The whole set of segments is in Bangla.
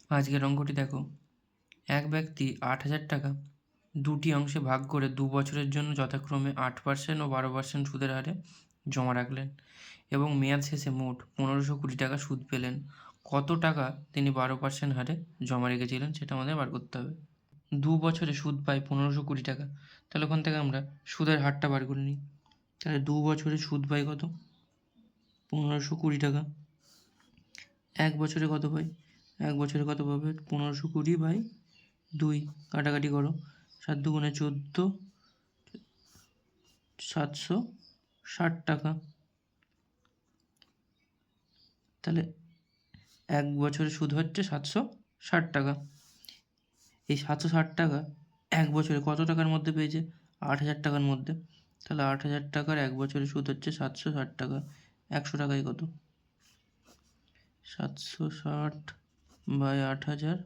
আজকের অঙ্কটি দেখো, এক ব্যক্তি ৮,০০০ টাকা দুটি অংশে ভাগ করে ২ বছরের জন্য যথাক্রমে ৮% ও ১২% সুদের হারে জমা রাখলেন এবং মেয়াদ শেষে মোট ১৫২০ টাকা সুদ পেলেন। কত টাকা তিনি ১২% হারে জমা রেখেছিলেন সেটা আমাদের বার করতে হবে। ২ বছরে সুদ পাই ১৫২০ টাকা, তাহলে ওখান থেকে আমরা সুদের হারটা বার করে নিই। তাহলে ২ বছরে সুদ পাই কত? ১৫২০ টাকা। ১ বছরে কত পাই? ১ বছরে কত পাবে? ১৫২০/২, কাটাকাটি করো। ৭ দুগুণে ১৪, ৭৬০ টাকা। তাহলে ১ বছরে সুদ হচ্ছে ৭৬০ টাকা। এই ৭৬০ টাকা ১ বছরে কত টাকার মধ্যে পেয়েছে? ৮,০০০ টাকার মধ্যে। তাহলে ৮,০০০ টাকার ১ বছরে সুদ হচ্ছে ৭৬০ টাকা। ১০০ টাকায় কত? ৭৬০/৮,০০০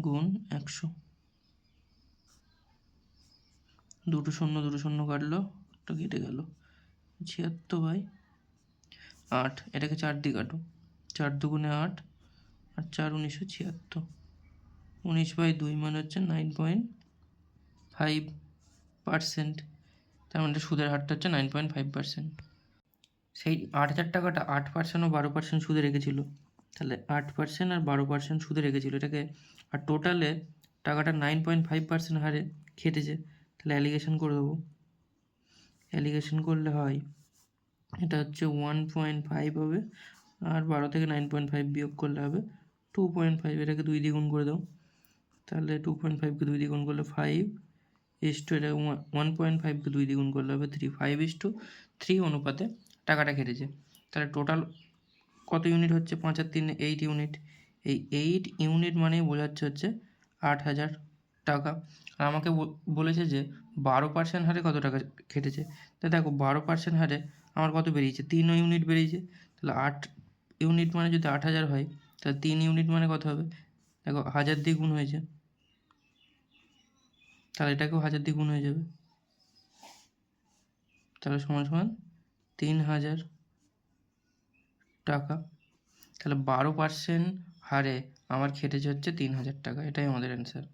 গুণ ১০০। দুটো শূন্য কাটলো, একটা কেটে গেল। ৭৬/৮। এটাকে ৪ দিয়ে কাটো। ৪ দুগুণে ৮, আর ৪ ১৯৭৬। ১৯/২ মানে হচ্ছে 9.5%। তার মানে সুদের হারটা হচ্ছে 9.5%। সেই ৮,০০০ টাকাটা ৮% ও ১২% সুদে রেখেছিল। তাহলে ৮% আর ১২% সুদে রেখেছিল এটাকে, আর টোটালে টাকাটা 9.5% হারে খেটেছে। তাহলে অ্যালিগেশন করে দেবো। অ্যালিগেশন করলে হয়, এটা হচ্ছে 1.5 হবে, আর ১২ থেকে 9.5 বিয়োগ করলে হবে 2.5। এটাকে 2 দিয়ে গুণ করে দাও। তাহলে 2.5কে 2 দিয়ে গুণ করলে 5, এটা 1.5কে 2 দিয়ে গুণ করলে হবে 3। 5:3 অনুপাতে টাকাটা কেটেছে। তাহলে টোটাল কত ইউনিট হচ্ছে? ৫ আর ৩ 8 ইউনিট। এই 8 ইউনিট মানেই বোঝাচ্ছে হচ্ছে ৮,০০০ টাকা। আর আমাকে বলেছে যে ১২% হারে কত টাকা কেটেছে। তা দেখো ১২% হারে আমার কত বেরিয়েছে? ৩ ইউনিট বেরিয়েছে। তাহলে ৮ ইউনিট মানে যদি ৮,০০০ হয়, তাহলে 3 ইউনিট মানে কত হবে? দেখো ১০০০ দিয়ে গুণ হয়েছে, তাহলে এটাকেও ১০০০ দিয়ে গুণ হয়ে যাবে। তাহলে সমান ৩,০০০ টাকা। তাহলে ১২% হারে আমার খেটেছে হচ্ছে ৩,০০০ টাকা। এটাই আমাদের অ্যান্সার।